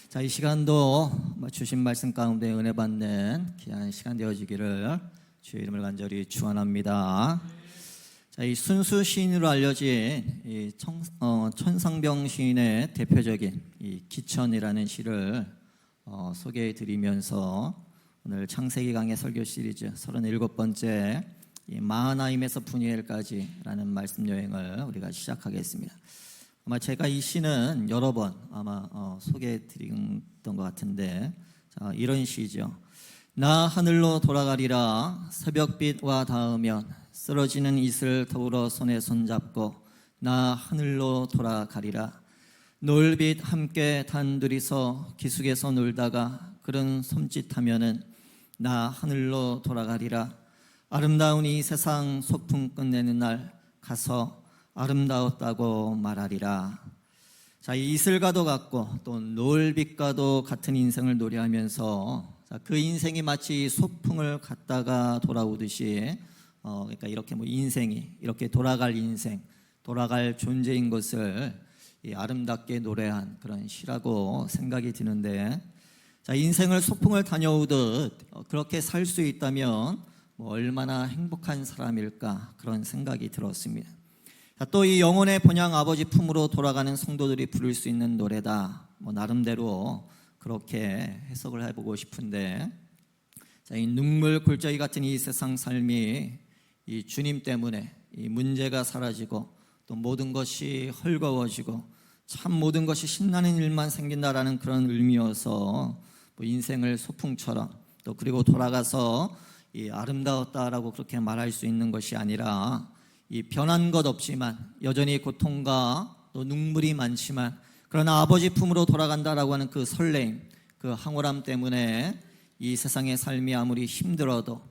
자, 이 시간도 주신 말씀 가운데 은혜 받는 귀한 시간 되어지기를 주의 이름을 간절히 축원합니다. 자, 이 순수 시인으로 알려진 이 천상병 시인의 대표적인 이 기천이라는 시를 소개해 드리면서 오늘 창세기 강의 설교 시리즈 37번째 이 마하나임에서 푸니엘까지라는 말씀 여행을 우리가 시작하겠습니다. 아마 제가 이 시는 여러 번 아마 소개해 드렸던 것 같은데, 자, 이런 시죠. 나 하늘로 돌아가리라. 새벽빛과 닿으면 쓰러지는 이슬 더불어 손에 손잡고 나 하늘로 돌아가리라. 노을빛 함께 단둘이서 기슭에서 놀다가 그런 손짓하면은 나 하늘로 돌아가리라. 아름다운 이 세상 소풍 끝내는 날 가서 아름다웠다고 말하리라. 자, 이 이슬과도 같고 또 노을빛과도 같은 인생을 노래하면서 그 인생이 마치 소풍을 갔다가 돌아오듯이 그러니까 이렇게 인생이 이렇게 돌아갈 인생, 돌아갈 존재인 것을 아름답게 노래한 그런 시라고 생각이 드는데, 자, 인생을 소풍을 다녀오듯 그렇게 살 수 있다면 얼마나 행복한 사람일까 그런 생각이 들었습니다. 또 이 영혼의 본향 아버지 품으로 돌아가는 성도들이 부를 수 있는 노래다. 나름대로 그렇게 해석을 해보고 싶은데, 자, 이 눈물 골짜기 같은 이 세상 삶이 이 주님 때문에 이 문제가 사라지고 또 모든 것이 헐거워지고 참 모든 것이 신나는 일만 생긴다라는 그런 의미여서 인생을 소풍처럼 또 그리고 돌아가서 이 아름다웠다라고 그렇게 말할 수 있는 것이 아니라 이 변한 것 없지만 여전히 고통과 또 눈물이 많지만 그러나 아버지 품으로 돌아간다라고 하는 그 설레임, 그 황홀함 때문에 이 세상의 삶이 아무리 힘들어도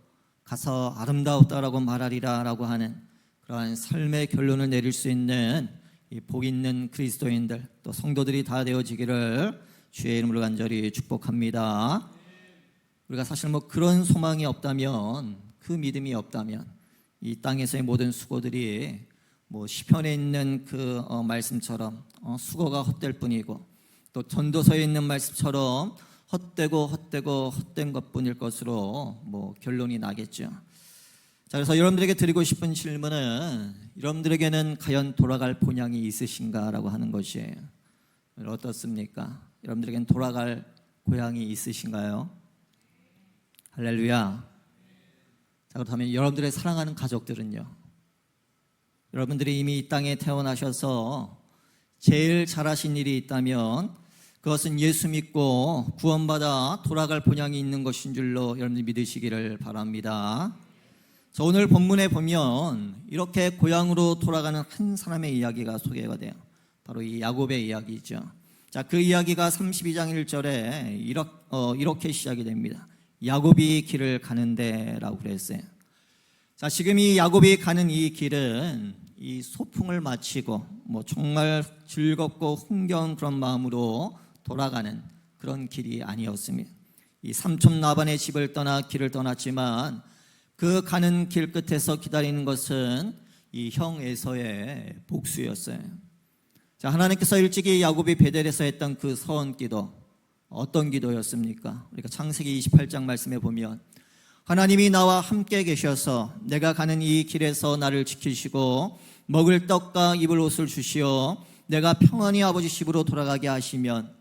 가서 아름다웠다라고 말하리라라고 하는 그러한 삶의 결론을 내릴 수 있는 이 복 있는 그리스도인들 또 성도들이 다 되어지기를 주의 이름으로 간절히 축복합니다. 우리가 사실 그런 소망이 없다면, 그 믿음이 없다면 이 땅에서의 모든 수고들이 시편에 있는 그 말씀처럼 수고가 헛될 뿐이고 또 전도서에 있는 말씀처럼 헛된 것뿐일 것으로 결론이 나겠죠. 자, 그래서 여러분들에게 드리고 싶은 질문은 여러분들에게는 과연 돌아갈 본향이 있으신가라고 하는 것이에요. 어떻습니까? 여러분들에게는 돌아갈 고향이 있으신가요? 할렐루야. 자, 그렇다면 여러분들의 사랑하는 가족들은요? 여러분들이 이미 이 땅에 태어나셔서 제일 잘하신 일이 있다면 그것은 예수 믿고 구원받아 돌아갈 본향이 있는 것인 줄로 여러분들이 믿으시기를 바랍니다. 자, 오늘 본문에 보면 이렇게 고향으로 돌아가는 한 사람의 이야기가 소개가 돼요. 바로 이 야곱의 이야기죠. 자, 그 이야기가 32장 1절에 이렇게 시작이 됩니다. 야곱이 길을 가는데 라고 그랬어요. 자, 지금 이 야곱이 가는 이 길은 이 소풍을 마치고 정말 즐겁고 흥겨운 그런 마음으로 돌아가는 그런 길이 아니었습니다. 이 삼촌 라반의 집을 떠나 길을 떠났지만 그 가는 길 끝에서 기다리는 것은 이 형 에서의 복수였어요. 자, 하나님께서 일찍이 야곱이 베델에서 했던 그 서원 기도, 어떤 기도였습니까? 우리가 창세기 28장 말씀에 보면 하나님이 나와 함께 계셔서 내가 가는 이 길에서 나를 지키시고 먹을 떡과 입을 옷을 주시어 내가 평안히 아버지 집으로 돌아가게 하시면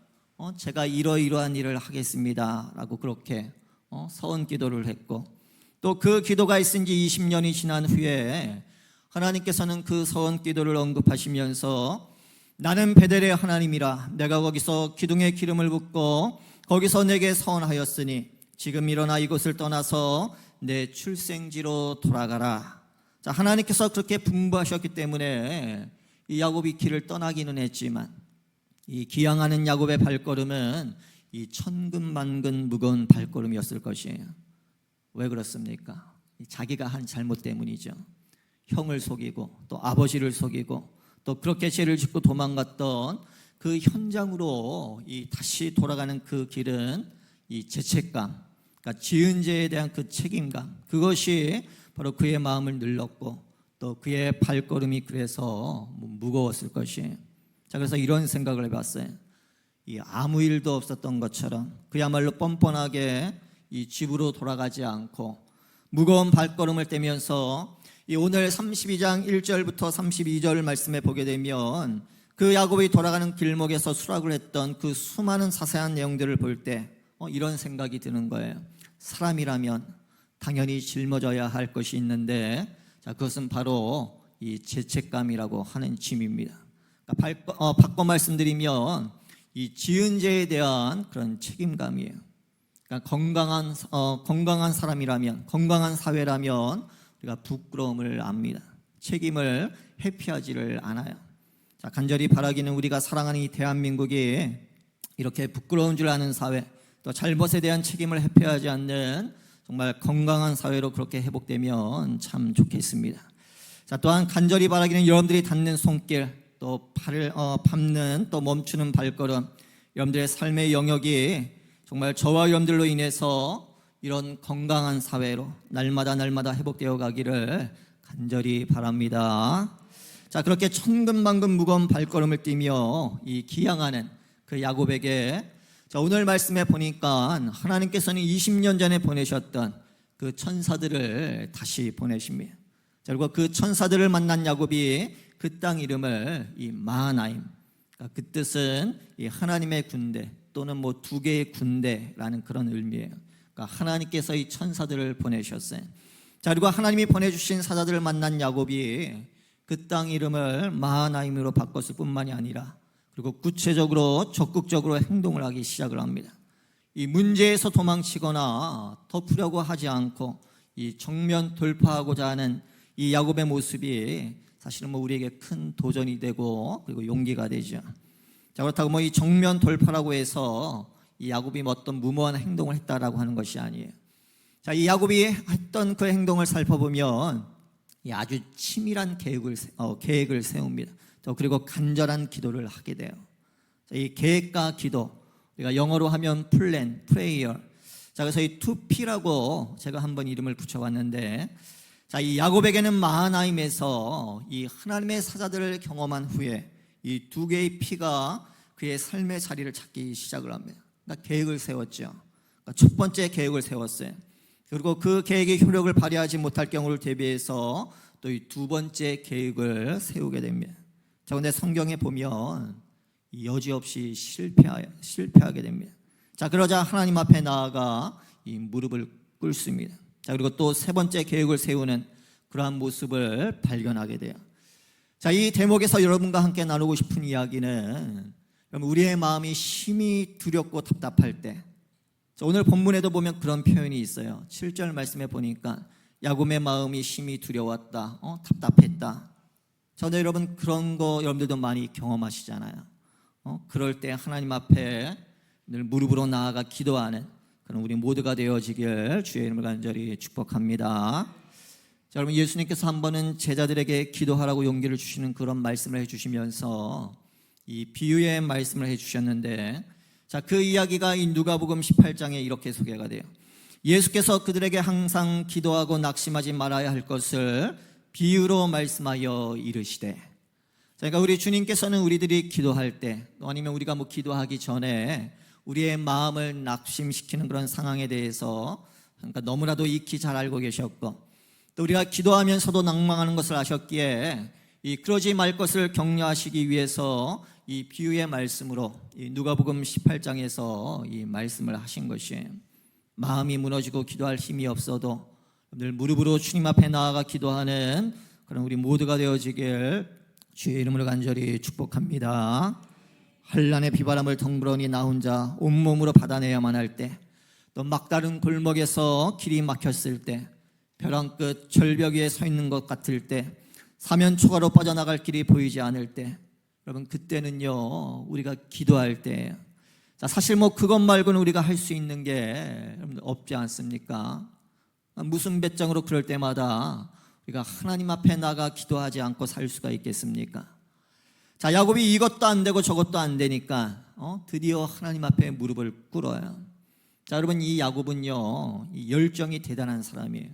제가 이러이러한 일을 하겠습니다 라고 그렇게 서원 기도를 했고, 또 그 기도가 있은 지 20년이 지난 후에 하나님께서는 그 서원 기도를 언급하시면서 나는 베델의 하나님이라 내가 거기서 기둥에 기름을 붓고 거기서 내게 서원하였으니 지금 일어나 이곳을 떠나서 내 출생지로 돌아가라. 자, 하나님께서 그렇게 분부하셨기 때문에 이 야곱이 길을 떠나기는 했지만 이 기양하는 야곱의 발걸음은 이 천근만근 무거운 발걸음이었을 것이에요. 왜 그렇습니까? 자기가 한 잘못 때문이죠. 형을 속이고 또 아버지를 속이고 또 그렇게 죄를 짓고 도망갔던 그 현장으로 다시 돌아가는 그 길은 이 죄책감, 그러니까 지은 죄에 대한 그 책임감, 그것이 바로 그의 마음을 눌렀고 또 그의 발걸음이 그래서 무거웠을 것이에요. 자, 그래서 이런 생각을 해봤어요. 이 아무 일도 없었던 것처럼 그야말로 뻔뻔하게 이 집으로 돌아가지 않고 무거운 발걸음을 떼면서 이 오늘 32장 1절부터 32절 말씀에 보게 되면 그 야곱이 돌아가는 길목에서 수락을 했던 그 수많은 자세한 내용들을 볼 때 이런 생각이 드는 거예요. 사람이라면 당연히 짊어져야 할 것이 있는데, 자, 그것은 바로 이 죄책감이라고 하는 짐입니다. 그러니까 바꿔 말씀드리면 이 지은 죄에 대한 그런 책임감이에요. 그러니까 건강한 사람이라면, 건강한 사회라면 우리가 부끄러움을 압니다. 책임을 회피하지를 않아요. 자, 간절히 바라기는 우리가 사랑하는 이 대한민국이 이렇게 부끄러운 줄 아는 사회, 또 잘못에 대한 책임을 회피하지 않는 정말 건강한 사회로 그렇게 회복되면 참 좋겠습니다. 자, 또한 간절히 바라기는 여러분들이 닿는 손길, 또 발을 밟는 또 멈추는 발걸음, 여러분들의 삶의 영역이 정말 저와 여러분들로 인해서 이런 건강한 사회로 날마다 회복되어 가기를 간절히 바랍니다. 자, 그렇게 천근만근 무거운 발걸음을 뛰며 이 기양하는 그 야곱에게, 자, 오늘 말씀에 보니까 하나님께서는 20년 전에 보내셨던 그 천사들을 다시 보내십니다. 자, 그리고 그 천사들을 만난 야곱이 그 땅 이름을 이 마하나임, 그러니까 그 뜻은 이 하나님의 군대 또는 뭐 두 개의 군대라는 그런 의미예요. 그러니까 하나님께서 이 천사들을 보내셨어요. 자, 그리고 하나님이 보내주신 사자들을 만난 야곱이 그 땅 이름을 마하나임으로 바꿨을 뿐만이 아니라 그리고 구체적으로 적극적으로 행동을 하기 시작을 합니다. 이 문제에서 도망치거나 덮으려고 하지 않고 이 정면 돌파하고자 하는 이 야곱의 모습이 사실은 뭐 우리에게 큰 도전이 되고 그리고 용기가 되죠. 자, 그렇다고 뭐 이 정면 돌파라고 해서 이 야곱이 뭐 어떤 무모한 행동을 했다라고 하는 것이 아니에요. 자, 이 야곱이 했던 그 행동을 살펴보면 이 아주 치밀한 계획을 세웁니다. 또 그리고 간절한 기도를 하게 돼요. 자, 이 계획과 기도, 우리가 영어로 하면 플랜, 프레이어. 자, 그래서 이 2P라고 제가 한번 이름을 붙여봤는데, 자, 이 야곱에게는 마하나임에서 이 하나님의 사자들을 경험한 후에 이 두 개의 피가 그의 삶의 자리를 찾기 시작을 합니다. 그러니까 계획을 세웠죠. 그러니까 첫 번째 계획을 세웠어요. 그리고 그 계획의 효력을 발휘하지 못할 경우를 대비해서 또 이 두 번째 계획을 세우게 됩니다. 자, 그런데 성경에 보면 여지없이 실패하게 됩니다. 자, 그러자 하나님 앞에 나아가 이 무릎을 꿇습니다. 자, 그리고 또 세 번째 계획을 세우는 그러한 모습을 발견하게 돼요. 자, 이 대목에서 여러분과 함께 나누고 싶은 이야기는 우리의 마음이 심히 두렵고 답답할 때, 자, 오늘 본문에도 보면 그런 표현이 있어요. 7절 말씀에 보니까 야곱의 마음이 심히 두려웠다, 답답했다. 자, 근데 여러분 그런 거 여러분들도 많이 경험하시잖아요. 그럴 때 하나님 앞에 늘 무릎으로 나아가 기도하는 그런 우리 모두가 되어지길 주의 이름을 간절히 축복합니다. 자, 여러분 예수님께서 한 번은 제자들에게 기도하라고 용기를 주시는 그런 말씀을 해주시면서 이 비유의 말씀을 해주셨는데, 자, 그 이야기가 이 누가복음 18장에 이렇게 소개가 돼요. 예수께서 그들에게 항상 기도하고 낙심하지 말아야 할 것을 비유로 말씀하여 이르시되, 그러니까 우리 주님께서는 우리들이 기도할 때, 또 아니면 우리가 뭐 기도하기 전에 우리의 마음을 낙심시키는 그런 상황에 대해서 그러니까 너무나도 익히 잘 알고 계셨고, 또 우리가 기도하면서도 낭망하는 것을 아셨기에 그러지 말 것을 격려하시기 위해서 이 비유의 말씀으로 이 누가복음 18장에서 이 말씀을 하신 것이에요. 마음이 무너지고 기도할 힘이 없어도 늘 무릎으로 주님 앞에 나아가 기도하는 그런 우리 모두가 되어지길 주의 이름으로 간절히 축복합니다. 환난의 비바람을 덩그러니 나 혼자 온몸으로 받아내야만 할 때, 또 막다른 골목에서 길이 막혔을 때, 벼랑 끝 절벽 위에 서 있는 것 같을 때, 사면 초가로 빠져나갈 길이 보이지 않을 때, 여러분 그때는요 우리가 기도할 때, 자, 사실 뭐 그것 말고는 우리가 할 수 있는 게 여러분들 없지 않습니까? 무슨 배짱으로 그럴 때마다 우리가 하나님 앞에 나가 기도하지 않고 살 수가 있겠습니까? 자, 야곱이 이것도 안 되고 저것도 안 되니까 드디어 하나님 앞에 무릎을 꿇어요. 자, 여러분 이 야곱은요 이 열정이 대단한 사람이에요.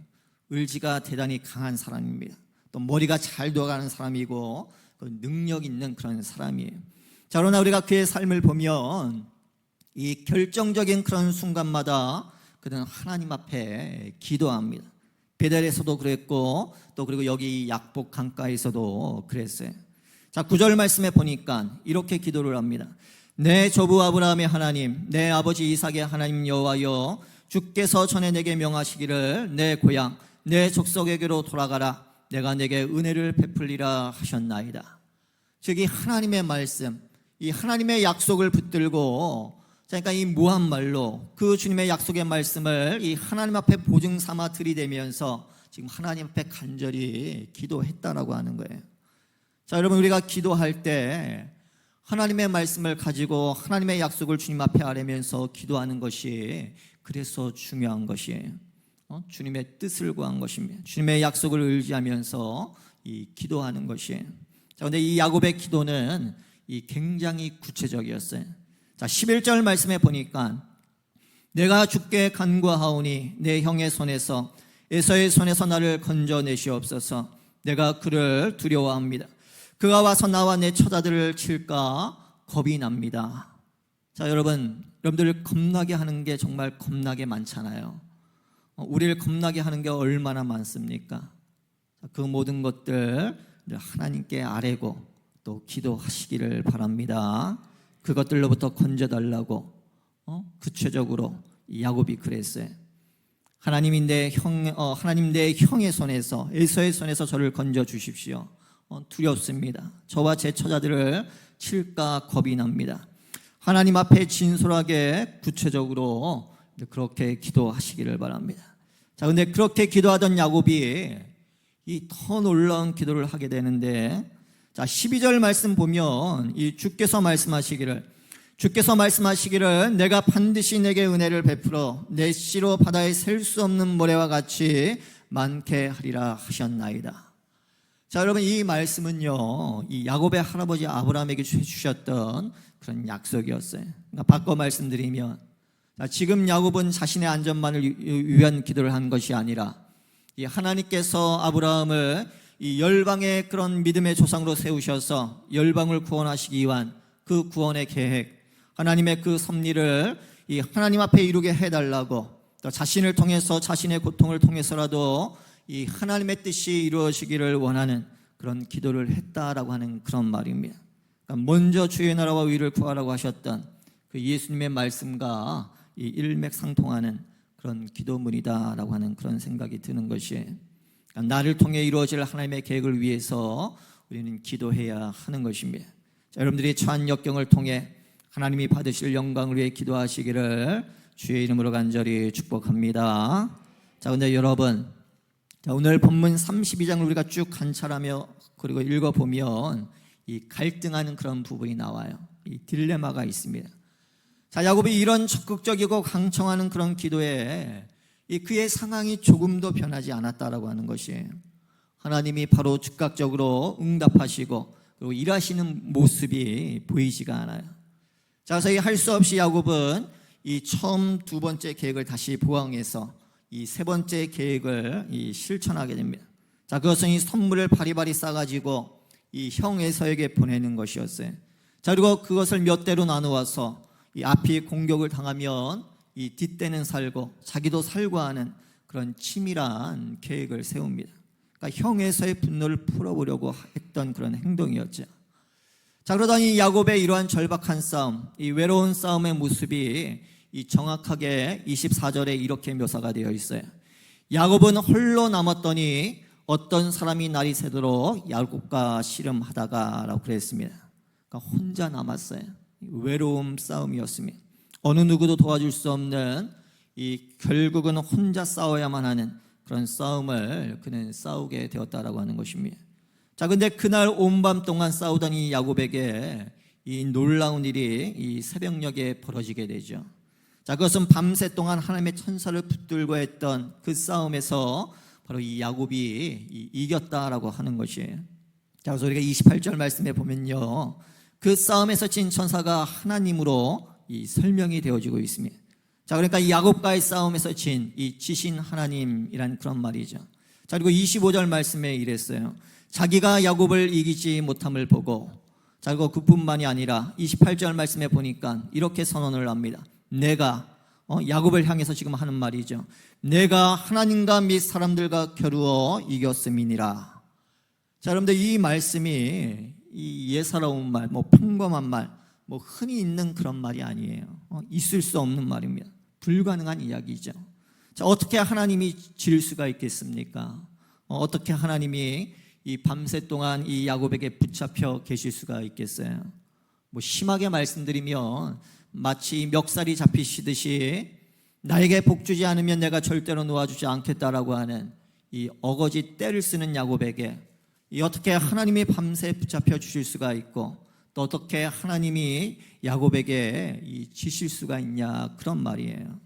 의지가 대단히 강한 사람입니다. 또 머리가 잘 돌아가는 사람이고 능력 있는 그런 사람이에요. 자, 그러나 우리가 그의 삶을 보면 이 결정적인 그런 순간마다 그는 하나님 앞에 기도합니다. 베델에서도 그랬고 또 그리고 여기 약복 강가에서도 그랬어요. 자, 9절 말씀에 보니까 이렇게 기도를 합니다. 내 조부 아브라함의 하나님, 내 아버지 이삭의 하나님 여호와여, 주께서 전에 내게 명하시기를 내 고향 내 족속에게로 돌아가라. 내가 내게 은혜를 베풀리라 하셨나이다. 즉 이 하나님의 말씀, 이 하나님의 약속을 붙들고, 그러니까 이 무한말로 그 주님의 약속의 말씀을 이 하나님 앞에 보증 삼아 들이대면서 지금 하나님 앞에 간절히 기도했다라고 하는 거예요. 자, 여러분, 우리가 기도할 때 하나님의 말씀을 가지고 하나님의 약속을 주님 앞에 아뢰면서 기도하는 것이 그래서 중요한 것이에요. 주님의 뜻을 구한 것입니다. 주님의 약속을 의지하면서 이 기도하는 것이에요. 자, 그런데 이 야곱의 기도는 이 굉장히 구체적이었어요. 자, 11절 말씀에 보니까 내가 주께 간구하오니 내 형의 손에서 에서의 손에서 나를 건져내시옵소서. 내가 그를 두려워합니다. 그가 와서 나와 내 처자들을 칠까 겁이 납니다. 자, 여러분들 겁나게 하는 게 정말 겁나게 많잖아요. 우리를 겁나게 하는 게 얼마나 많습니까? 그 모든 것들 하나님께 아뢰고 또 기도하시기를 바랍니다. 그것들로부터 건져달라고 구체적으로 야곱이 그랬어요. 하나님 내 형의 손에서 에서의 손에서 저를 건져 주십시오. 두렵습니다. 저와 제 처자들을 칠까 겁이 납니다. 하나님 앞에 진솔하게 구체적으로 그렇게 기도하시기를 바랍니다. 자, 근데 그렇게 기도하던 야곱이 이 더 놀라운 기도를 하게 되는데, 자, 12절 말씀 보면 이 주께서 말씀하시기를 내가 반드시 내게 은혜를 베풀어 내 씨로 바다에 셀 수 없는 모래와 같이 많게 하리라 하셨나이다. 자, 여러분, 이 말씀은요 이 야곱의 할아버지 아브라함에게 주셨던 그런 약속이었어요. 그러니까 바꿔 말씀드리면, 자, 지금 야곱은 자신의 안전만을 위한 기도를 한 것이 아니라 이 하나님께서 아브라함을 이 열방의 그런 믿음의 조상으로 세우셔서 열방을 구원하시기 위한 그 구원의 계획, 하나님의 그 섭리를 이 하나님 앞에 이루게 해달라고, 또 자신을 통해서 자신의 고통을 통해서라도 이 하나님의 뜻이 이루어지기를 원하는 그런 기도를 했다라고 하는 그런 말입니다. 그러니까 먼저 주의 나라와 의를 구하라고 하셨던 그 예수님의 말씀과 이 일맥상통하는 그런 기도문이다라고 하는 그런 생각이 드는 것이에요. 그러니까 나를 통해 이루어질 하나님의 계획을 위해서 우리는 기도해야 하는 것입니다. 자, 여러분들이 처한 역경을 통해 하나님이 받으실 영광을 위해 기도하시기를 주의 이름으로 간절히 축복합니다. 자, 근데 여러분, 자, 오늘 본문 32장을 우리가 쭉 관찰하며 그리고 읽어보면 이 갈등하는 그런 부분이 나와요. 이 딜레마가 있습니다. 자, 야곱이 이런 적극적이고 강청하는 그런 기도에 이 그의 상황이 조금도 변하지 않았다라고 하는 것이에요. 하나님이 바로 즉각적으로 응답하시고 그리고 일하시는 모습이 보이지가 않아요. 자, 그래서 할 수 없이 야곱은 이 처음 두 번째 계획을 다시 보강해서 이 세 번째 계획을 실천하게 됩니다. 자, 그것은 이 선물을 바리바리 싸가지고 이 형 에서에게 보내는 것이었어요. 자, 그리고 그것을 몇 대로 나누어서 이 앞이 공격을 당하면 이 뒷대는 살고 자기도 살고 하는 그런 치밀한 계획을 세웁니다. 그러니까 형 에서의 분노를 풀어보려고 했던 그런 행동이었죠. 자, 그러더니 야곱의 이러한 절박한 싸움, 이 외로운 싸움의 모습이 이 정확하게 24절에 이렇게 묘사가 되어 있어요. 야곱은 홀로 남았더니 어떤 사람이 날이 새도록 야곱과 씨름하다가 라고 그랬습니다. 그러니까 혼자 남았어요. 외로움 싸움이었습니다. 어느 누구도 도와줄 수 없는 이 결국은 혼자 싸워야만 하는 그런 싸움을 그는 싸우게 되었다라고 하는 것입니다. 자, 근데 그날 온밤 동안 싸우던 이 야곱에게 이 놀라운 일이 이 새벽녘에 벌어지게 되죠. 자, 그것은 밤새 동안 하나님의 천사를 붙들고 했던 그 싸움에서 바로 이 야곱이 이겼다라고 하는 것이에요. 자, 그래서 우리가 28절 말씀에 보면요, 그 싸움에서 진 천사가 하나님으로 이 설명이 되어지고 있습니다. 자, 그러니까 이 야곱과의 싸움에서 진 이 지신 하나님이라는 그런 말이죠. 자, 그리고 25절 말씀에 이랬어요. 자기가 야곱을 이기지 못함을 보고, 자, 그리고 그뿐만이 아니라 28절 말씀에 보니까 이렇게 선언을 합니다. 내가 야곱을 향해서 지금 하는 말이죠. 내가 하나님과 및 사람들과 겨루어 이겼음이니라. 자, 여러분들 이 말씀이 이 예사로운 말, 평범한 말, 흔히 있는 그런 말이 아니에요. 있을 수 없는 말입니다. 불가능한 이야기죠. 자, 어떻게 하나님이 질 수가 있겠습니까? 어떻게 하나님이 이 밤새 동안 이 야곱에게 붙잡혀 계실 수가 있겠어요? 심하게 말씀드리면 마치 멱살이 잡히시듯이 나에게 복주지 않으면 내가 절대로 놓아주지 않겠다라고 하는 이 어거지 떼를 쓰는 야곱에게 어떻게 하나님이 밤새 붙잡혀 주실 수가 있고 또 어떻게 하나님이 야곱에게 지실 수가 있냐, 그런 말이에요.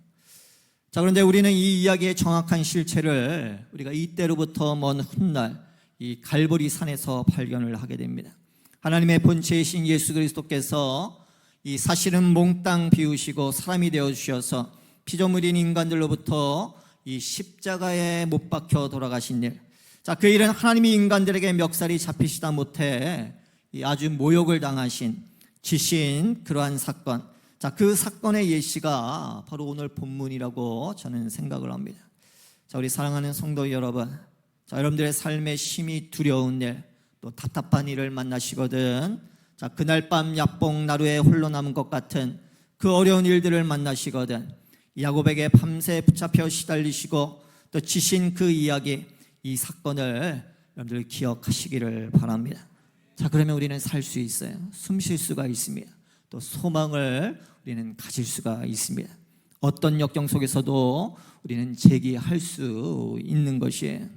자, 그런데 우리는 이 이야기의 정확한 실체를 우리가 이때로부터 먼 훗날 이 갈보리 산에서 발견을 하게 됩니다. 하나님의 본체이신 예수 그리스도께서 이 사실은 몽땅 비우시고 사람이 되어 주셔서 피조물인 인간들로부터 이 십자가에 못 박혀 돌아가신 일. 자, 그 일은 하나님이 인간들에게 멱살이 잡히시다 못해 이 아주 모욕을 당하신 지신 그러한 사건. 자, 그 사건의 예시가 바로 오늘 본문이라고 저는 생각을 합니다. 자, 우리 사랑하는 성도 여러분, 자, 여러분들의 삶에 심히 두려운 일, 또 답답한 일을 만나시거든, 자, 그날 밤 야뽕 나루에 홀로 남은 것 같은 그 어려운 일들을 만나시거든, 야곱에게 밤새 붙잡혀 시달리시고 또 지신 그 이야기, 이 사건을 여러분들 기억하시기를 바랍니다. 자, 그러면 우리는 살 수 있어요. 숨 쉴 수가 있습니다. 또 소망을 우리는 가질 수가 있습니다. 어떤 역경 속에서도 우리는 재기할 수 있는 것이에요.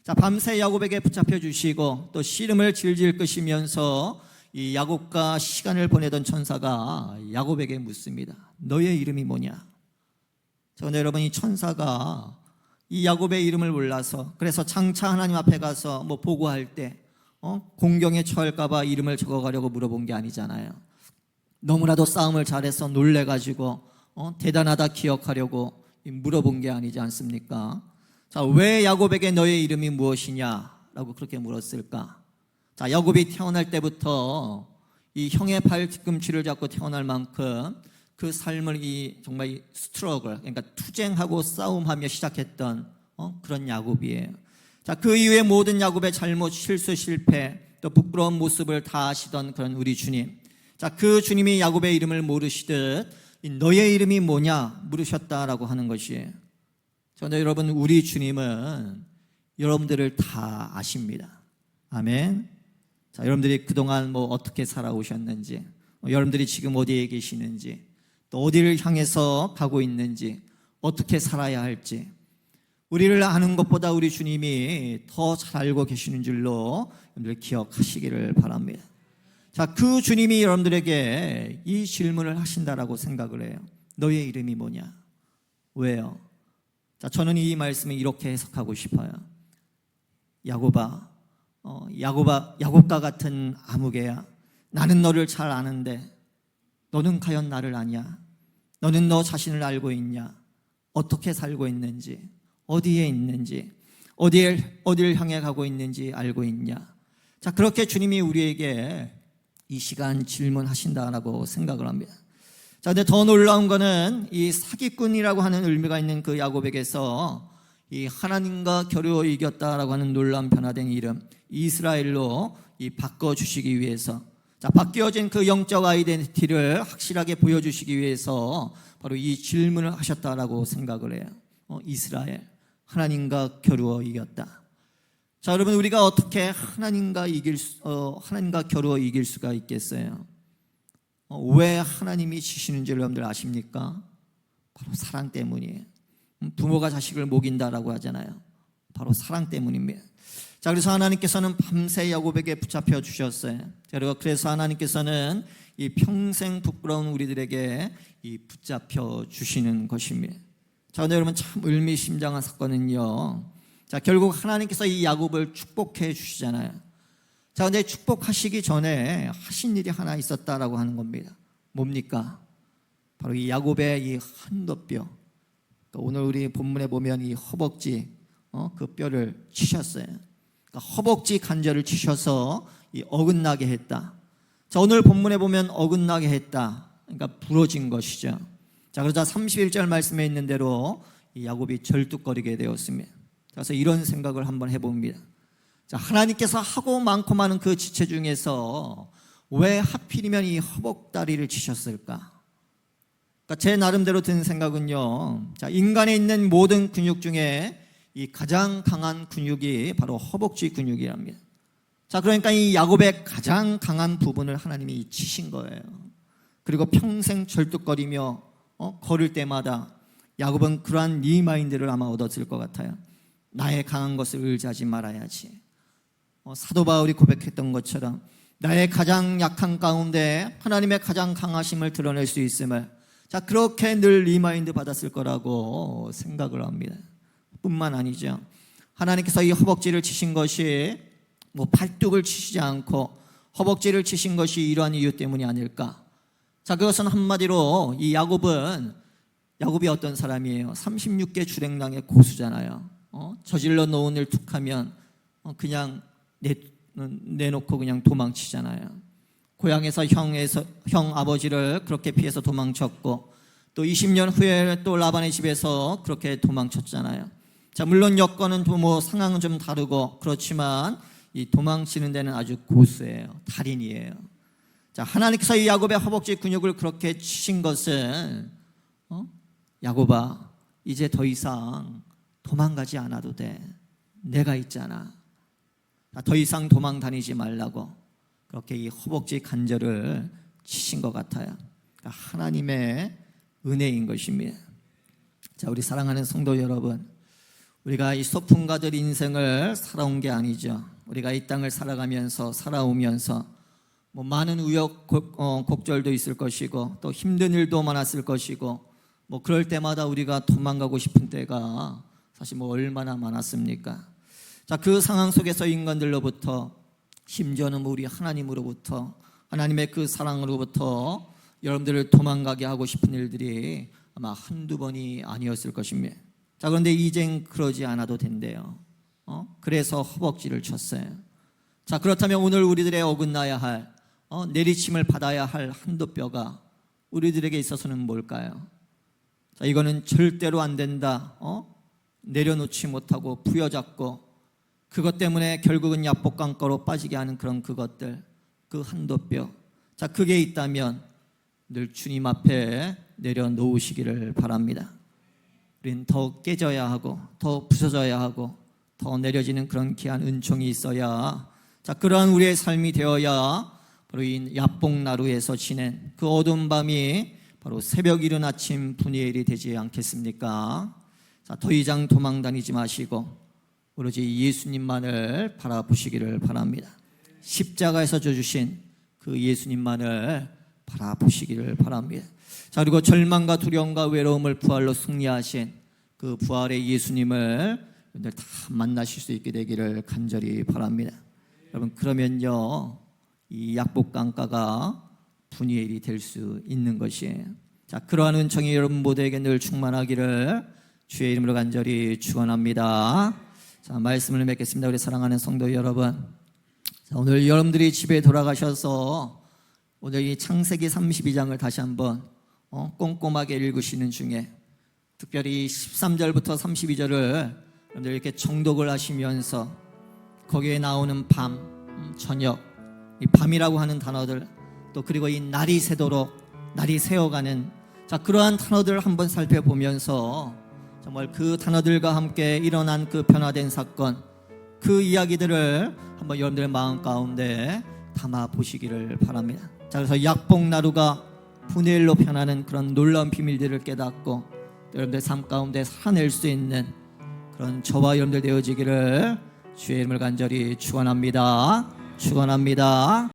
자, 밤새 야곱에게 붙잡혀 주시고 또 씨름을 질질 끄시면서 이 야곱과 시간을 보내던 천사가 야곱에게 묻습니다. 너의 이름이 뭐냐? 그런데 여러분, 이 천사가 이 야곱의 이름을 몰라서, 그래서 장차 하나님 앞에 가서 보고할 때 공경에 처할까 봐 이름을 적어가려고 물어본 게 아니잖아요. 너무나도 싸움을 잘해서 놀래가지고 대단하다 기억하려고 물어본 게 아니지 않습니까? 자, 왜 야곱에게 너의 이름이 무엇이냐라고 그렇게 물었을까? 자, 야곱이 태어날 때부터 이 형의 발 뒤꿈치를 잡고 태어날 만큼 그 삶을 정말 스트러글, 그러니까 투쟁하고 싸움하며 시작했던 그런 야곱이에요. 자, 그 이후에 모든 야곱의 잘못, 실수, 실패, 또 부끄러운 모습을 다 아시던 그런 우리 주님. 자, 그 주님이 야곱의 이름을 모르시듯 너의 이름이 뭐냐 물으셨다라고 하는 것이에요. 그런데 여러분, 우리 주님은 여러분들을 다 아십니다. 아멘. 자, 여러분들이 그동안 어떻게 살아오셨는지, 여러분들이 지금 어디에 계시는지, 또 어디를 향해서 가고 있는지, 어떻게 살아야 할지, 우리를 아는 것보다 우리 주님이 더 잘 알고 계시는 줄로 여러분들 기억하시기를 바랍니다. 자, 그 주님이 여러분들에게 이 질문을 하신다라고 생각을 해요. 너의 이름이 뭐냐? 왜요? 자, 저는 이 말씀을 이렇게 해석하고 싶어요. 야곱아, 야곱과 같은 아무개야, 나는 너를 잘 아는데 너는 과연 나를 아냐? 너는 너 자신을 알고 있냐? 어떻게 살고 있는지, 어디에 있는지, 어디를 향해 가고 있는지 알고 있냐? 자, 그렇게 주님이 우리에게 이 시간 질문하신다라고 생각을 합니다. 자, 근데 더 놀라운 거는 이 사기꾼이라고 하는 의미가 있는 그 야곱에게서 이 하나님과 겨루어 이겼다라고 하는 놀라운 변화된 이름 이스라엘로 바꿔주시기 위해서, 자, 바뀌어진 그 영적 아이덴티티를 확실하게 보여주시기 위해서 바로 이 질문을 하셨다라고 생각을 해요. 이스라엘, 하나님과 겨루어 이겼다. 자, 여러분, 우리가 어떻게 하나님과 겨루어 이길 수가 있겠어요? 왜 하나님이 지시는지 여러분들 아십니까? 바로 사랑 때문이에요. 부모가 자식을 먹인다라고 하잖아요. 바로 사랑 때문입니다. 자, 그래서 하나님께서는 밤새 야곱에게 붙잡혀 주셨어요. 그래서 하나님께서는 이 평생 부끄러운 우리들에게 이 붙잡혀 주시는 것입니다. 자, 근데 여러분, 참 의미심장한 사건은요, 자, 결국 하나님께서 이 야곱을 축복해 주시잖아요. 자, 근데 축복하시기 전에 하신 일이 하나 있었다라고 하는 겁니다. 뭡니까? 바로 이 야곱의 이 한도뼈, 오늘 우리 본문에 보면 이 허벅지 그 뼈를 치셨어요. 그러니까 허벅지 관절을 치셔서 이 어긋나게 했다. 자, 오늘 본문에 보면 어긋나게 했다. 그러니까 부러진 것이죠. 자, 그러자 31절 말씀에 있는 대로 이 야곱이 절뚝거리게 되었습니다. 그래서 이런 생각을 한번 해봅니다. 자, 하나님께서 하고 많고 많은 그 지체 중에서 왜 하필이면 이 허벅다리를 치셨을까? 그러니까 제 나름대로 든 생각은요, 자, 인간에 있는 모든 근육 중에 이 가장 강한 근육이 바로 허벅지 근육이랍니다. 자, 그러니까 이 야곱의 가장 강한 부분을 하나님이 치신 거예요. 그리고 평생 절뚝거리며 걸을 때마다 야곱은 그러한 리마인드를 아마 얻었을 것 같아요. 나의 강한 것을 의지하지 말아야지. 사도 바울이 고백했던 것처럼 나의 가장 약한 가운데 하나님의 가장 강하심을 드러낼 수 있음을, 자, 그렇게 늘 리마인드 받았을 거라고 생각을 합니다. 뿐만 아니죠, 하나님께서 이 허벅지를 치신 것이 뭐 팔뚝을 치시지 않고 허벅지를 치신 것이 이러한 이유 때문이 아닐까. 자, 그것은 한마디로 이 야곱이 어떤 사람이에요? 36개 주랭랑의 고수잖아요. 저질러 놓은 일 툭하면 그냥 내놓고 그냥 도망치잖아요. 고향에서 형 아버지를 그렇게 피해서 도망쳤고, 또 20년 후에 또 라반의 집에서 그렇게 도망쳤잖아요. 자, 물론 여건은 뭐 상황은 좀 다르고 그렇지만 이 도망치는 데는 아주 고수예요. 달인이에요. 자, 하나님께서 이 야곱의 허벅지 근육을 그렇게 치신 것은 야곱아, 이제 더 이상 도망가지 않아도 돼. 내가 있잖아. 더 이상 도망 다니지 말라고 그렇게 이 허벅지 관절을 치신 것 같아요. 그러니까 하나님의 은혜인 것입니다. 자, 우리 사랑하는 성도 여러분, 우리가 이 소풍가들 인생을 살아온 게 아니죠. 우리가 이 땅을 살아오면서 뭐 많은 우여곡절도 있을 것이고 또 힘든 일도 많았을 것이고, 뭐 그럴 때마다 우리가 도망가고 싶은 때가 사실 뭐 얼마나 많았습니까? 자, 그 상황 속에서 인간들로부터, 심지어는 우리 하나님으로부터, 하나님의 그 사랑으로부터 여러분들을 도망가게 하고 싶은 일들이 아마 한두 번이 아니었을 것입니다. 자, 그런데 이젠 그러지 않아도 된대요. 그래서 허벅지를 쳤어요. 자, 그렇다면 오늘 우리들의 어긋나야 할, 내리침을 받아야 할 한도 뼈가 우리들에게 있어서는 뭘까요? 자, 이거는 절대로 안 된다. 내려놓지 못하고 부여잡고 그것 때문에 결국은 야복강가로 빠지게 하는 그런 그것들, 그 한도뼈. 자, 그게 있다면 늘 주님 앞에 내려놓으시기를 바랍니다. 우린 더 깨져야 하고 더 부서져야 하고 더 내려지는 그런 귀한 은총이 있어야, 자, 그러한 우리의 삶이 되어야 바로 이 야복나루에서 지낸 그 어두운 밤이 바로 새벽 이른 아침 분의 일이 되지 않겠습니까? 자, 더 이상 도망 다니지 마시고 오로지 예수님만을 바라보시기를 바랍니다. 십자가에서 주신 그 예수님만을 바라보시기를 바랍니다. 자, 그리고 절망과 두려움과 외로움을 부활로 승리하신 그 부활의 예수님을 여러분들 다 만나실 수 있게 되기를 간절히 바랍니다. 여러분, 그러면요 이 약복강가가 분의 일이 될 수 있는 것이에요. 자, 그러한 은총이 여러분 모두에게 늘 충만하기를 주의 이름으로 간절히 축원합니다. 자, 말씀을 맺겠습니다. 우리 사랑하는 성도 여러분, 자, 오늘 여러분들이 집에 돌아가셔서 오늘 이 창세기 32장을 다시 한번 꼼꼼하게 읽으시는 중에 특별히 13절부터 32절을 여러분들 이렇게 정독을 하시면서 거기에 나오는 밤, 저녁, 이 밤이라고 하는 단어들, 또 그리고 이 날이 새도록 날이 새어가는, 자, 그러한 단어들을 한번 살펴보면서 정말 그 단어들과 함께 일어난 그 변화된 사건, 그 이야기들을 한번 여러분들의 마음 가운데 담아 보시기를 바랍니다. 자, 그래서 약복나루가 분의 일로 변하는 그런 놀라운 비밀들을 깨닫고 여러분들 삶 가운데 살아낼 수 있는 그런 저와 여러분들 되어지기를 주의 이름을 간절히 축원합니다. 축원합니다.